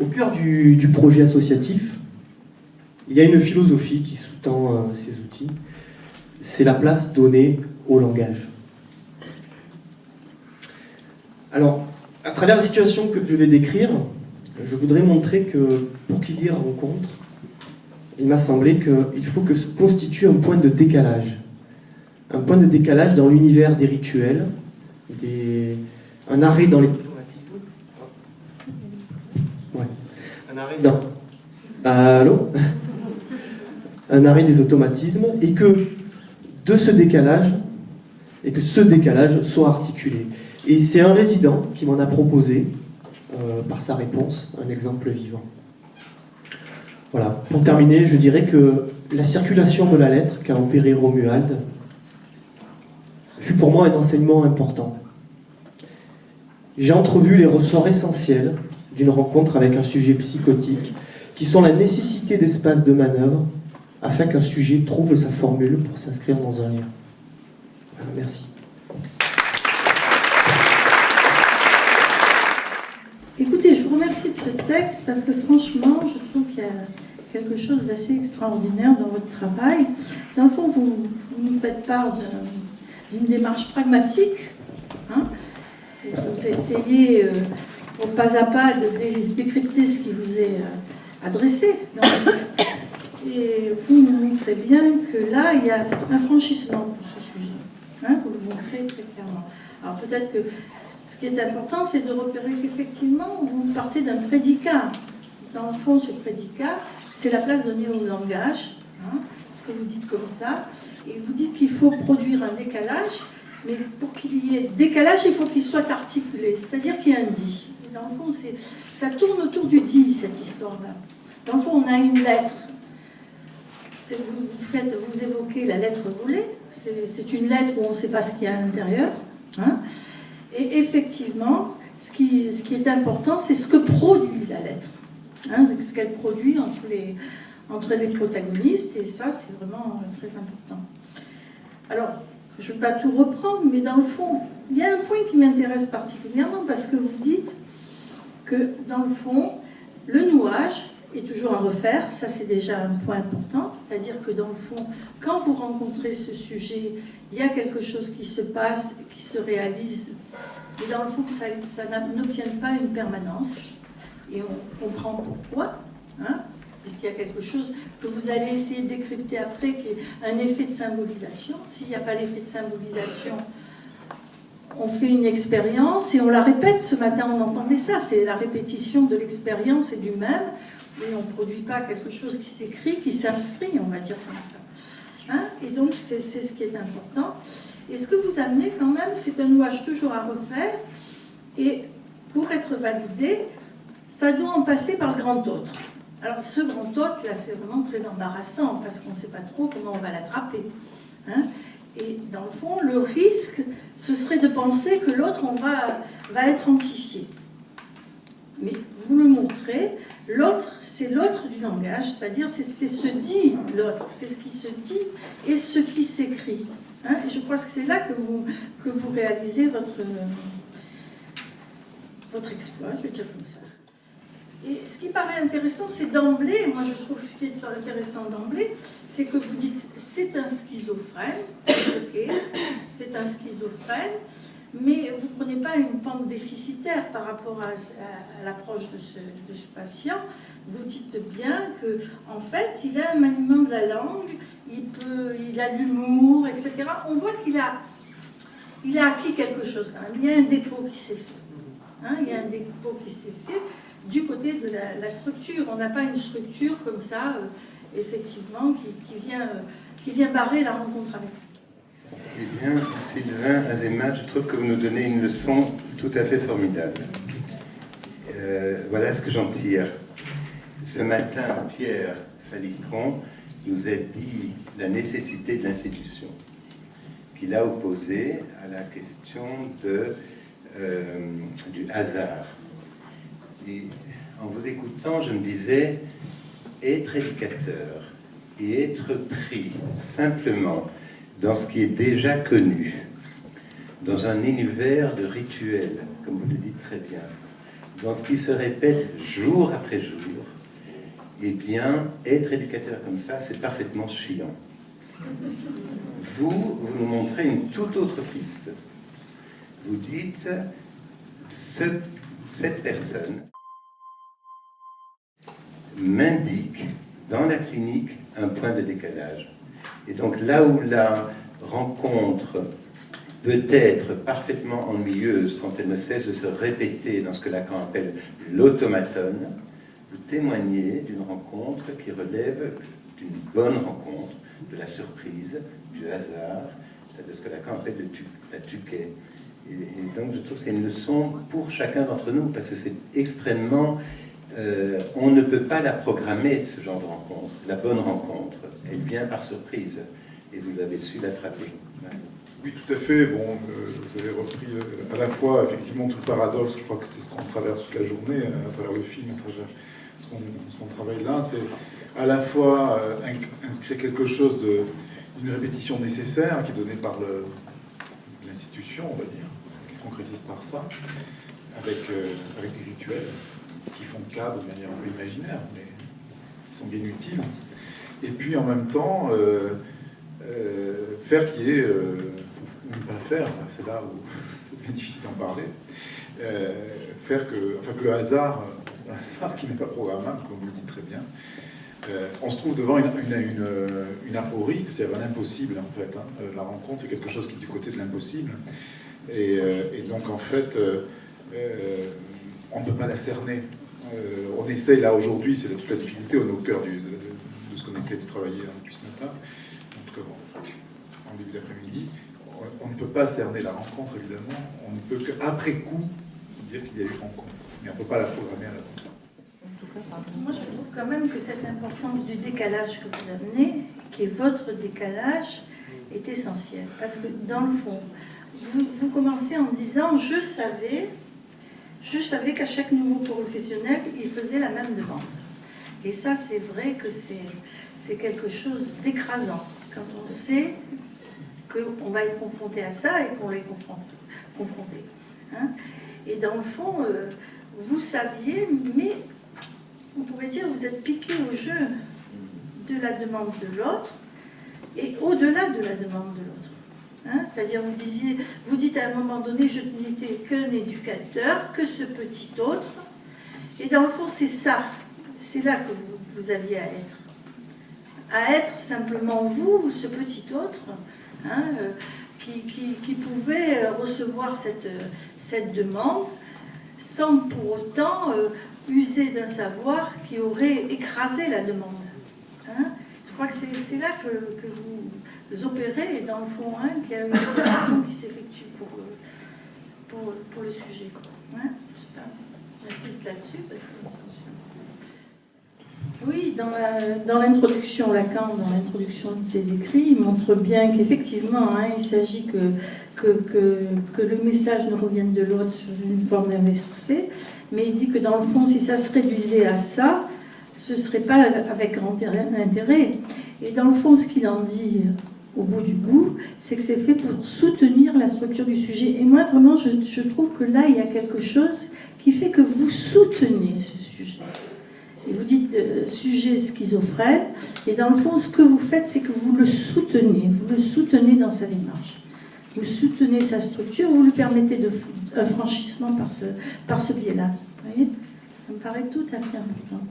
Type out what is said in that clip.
Au cœur du projet associatif, il y a une philosophie qui sous-tend ces outils. C'est la place donnée au langage. Alors, à travers la situation que je vais décrire, je voudrais montrer que pour qu'il y ait rencontre, il m'a semblé qu'il faut que se constitue un point de décalage. Un point de décalage dans l'univers des rituels, un arrêt dans les automatismes. Ouais. Un arrêt dans... Allô ? Un arrêt des automatismes, et que de ce décalage, et que ce décalage soit articulé. Et c'est un résident qui m'en a proposé, par sa réponse, un exemple vivant. Voilà. Pour terminer, je dirais que la circulation de la lettre qu'a opérée Romuald fut pour moi un enseignement important. J'ai entrevu les ressorts essentiels d'une rencontre avec un sujet psychotique, qui sont la nécessité d'espace de manœuvre, afin qu'un sujet trouve sa formule pour s'inscrire dans un lien. Voilà, merci. Écoutez, je vous remercie de ce texte parce que franchement, je trouve qu'il y a quelque chose d'assez extraordinaire dans votre travail. Dans le fond, vous nous faites part d'une démarche pragmatique. Hein, vous essayez, pas à pas, de décrypter ce qui vous est adressé. Et vous nous montrez bien que là, il y a un franchissement pour ce sujet. Hein, vous le montrez très clairement. Alors peut-être que ce qui est important, c'est de repérer qu'effectivement, vous partez d'un prédicat. Dans le fond, ce prédicat, c'est la place donnée au langage, hein, ce que vous dites comme ça. Et vous dites qu'il faut produire un décalage, mais pour qu'il y ait décalage, il faut qu'il soit articulé, c'est-à-dire qu'il y ait un dit. Et dans le fond, ça tourne autour du dit, cette histoire-là. Dans le fond, on a une lettre. Vous évoquez la lettre volée. C'est une lettre où on ne sait pas ce qu'il y a à l'intérieur. Hein. Et effectivement, ce qui est important, c'est ce que produit la lettre. Hein, ce qu'elle produit entre les protagonistes. Et ça, c'est vraiment très important. Alors, je ne vais pas tout reprendre, mais dans le fond, il y a un point qui m'intéresse particulièrement parce que vous dites que, dans le fond, le nouage est toujours à refaire, ça c'est déjà un point important, c'est-à-dire que dans le fond, quand vous rencontrez ce sujet, il y a quelque chose qui se passe, qui se réalise, et dans le fond, ça n'obtient pas une permanence, et on comprend pourquoi, hein, puisqu'il y a quelque chose que vous allez essayer de décrypter après, qui est un effet de symbolisation. S'il n'y a pas l'effet de symbolisation, on fait une expérience et on la répète. Ce matin, on entendait ça, c'est la répétition de l'expérience et du même. Et on ne produit pas quelque chose qui s'écrit, qui s'inscrit, on va dire comme ça. Hein, et donc, c'est ce qui est important. Et ce que vous amenez quand même, c'est un nouage toujours à refaire. Et pour être validé, ça doit en passer par le grand autre. Alors, ce grand autre, là, c'est vraiment très embarrassant, parce qu'on ne sait pas trop comment on va l'attraper. Hein. Et dans le fond, le risque, ce serait de penser que l'autre, va être entifié. Mais vous le montrez, l'autre, c'est l'autre du langage, c'est-à-dire c'est ce dit l'autre, c'est ce qui se dit et ce qui s'écrit. Hein, et je crois que c'est là que vous réalisez votre exploit, je vais dire comme ça. Et ce qui paraît intéressant, c'est d'emblée, moi je trouve que ce qui est intéressant d'emblée, c'est que vous dites c'est un schizophrène, ok, c'est un schizophrène, mais vous ne prenez pas une pente déficitaire par rapport à l'approche de ce patient. Vous dites bien qu'en fait, il a un maniement de la langue, il a l'humour, etc. On voit qu'il a acquis quelque chose quand même. Il y a un dépôt qui s'est fait. Hein, il y a un dépôt qui s'est fait du côté de la structure. On n'a pas une structure comme ça, effectivement, qui vient barrer la rencontre avec lui. Eh bien, Sylvain Azéma, je trouve que vous nous donnez une leçon tout à fait formidable. Voilà ce que j'en tire. Ce matin, Pierre Falicon nous a dit la nécessité de l'institution, qu'il a opposée à la question du hasard. Et en vous écoutant, je me disais, être éducateur et être pris simplement dans ce qui est déjà connu, dans un univers de rituels, comme vous le dites très bien, dans ce qui se répète jour après jour, eh bien, être éducateur comme ça, c'est parfaitement chiant. Vous nous montrez une toute autre piste. Vous dites, cette personne m'indique dans la clinique un point de décalage. Et donc là où la rencontre peut être parfaitement ennuyeuse quand elle ne cesse de se répéter dans ce que Lacan appelle l'automatone, vous témoignez d'une rencontre qui relève d'une bonne rencontre, de la surprise, du hasard, de ce que Lacan appelle la tuquet. Et donc je trouve que c'est une leçon pour chacun d'entre nous, parce que c'est extrêmement... on ne peut pas la programmer, ce genre de rencontre. La bonne rencontre, elle vient par surprise, et vous avez su l'attraper. Ouais. Oui, tout à fait. Bon, vous avez repris à la fois, effectivement, tout le paradoxe. Je crois que c'est ce qu'on traverse toute la journée, à travers le film, à travers ce qu'on travaille là. C'est à la fois inscrire quelque chose d'une répétition nécessaire, qui est donnée par l'institution, on va dire, qui se concrétise par ça, avec des rituels qui font cadre de manière un peu imaginaire, mais qui sont bien utiles. Et puis, en même temps, faire qu'il y ait... ne pas faire, c'est là où c'est bien difficile d'en parler, faire que le hasard qui n'est pas programmable, comme vous le dites très bien, on se trouve devant une aporie, c'est-à-dire un impossible en fait. Hein. La rencontre, c'est quelque chose qui est du côté de l'impossible. Et donc en fait, on ne peut pas la cerner. On essaye là aujourd'hui, c'est toute la difficulté, on est au cœur de ce qu'on essaie de travailler depuis ce matin, en tout cas en début d'après-midi. On ne peut pas cerner la rencontre, évidemment. On ne peut qu'après coup dire qu'il y a eu rencontre. Mais on ne peut pas la programmer à la rencontre. Moi, je trouve quand même que cette importance du décalage que vous amenez, qui est votre décalage, est essentielle. Parce que, dans le fond, vous commencez en disant « je savais qu'à chaque nouveau professionnel, il faisait la même demande ». Et ça, c'est vrai que c'est quelque chose d'écrasant. Quand on sait qu'on va être confronté à ça et qu'on est confronté. Hein. Et dans le fond, vous saviez, mais on pourrait dire que vous êtes piqué au jeu de la demande de l'autre et au-delà de la demande de l'autre. Hein. C'est-à-dire, vous dites à un moment donné, je n'étais qu'un éducateur, que ce petit autre. Et dans le fond, c'est ça. C'est là que vous aviez à être. À être simplement vous, ce petit autre, hein, qui pouvait recevoir cette demande sans pour autant user d'un savoir qui aurait écrasé la demande. Hein. Je crois que c'est là que vous opérez, et dans le fond, hein, qu'il y a une opération qui s'effectue pour le sujet. Hein. J'insiste là-dessus parce que... Oui, dans l'introduction, Lacan, dans l'introduction de ses écrits, il montre bien qu'effectivement, hein, il s'agit que le message ne revienne de l'autre sous une forme inversée, mais il dit que dans le fond, si ça se réduisait à ça, ce ne serait pas avec grand intérêt. Et dans le fond, ce qu'il en dit au bout du bout, c'est que c'est fait pour soutenir la structure du sujet. Et moi, vraiment, je trouve que là, il y a quelque chose qui fait que vous soutenez ce sujet. Et vous dites sujet schizophrène, et dans le fond, ce que vous faites, c'est que vous le soutenez dans sa démarche. Vous soutenez sa structure, vous lui permettez un franchissement par ce biais-là. Vous voyez ? Ça me paraît tout à fait important.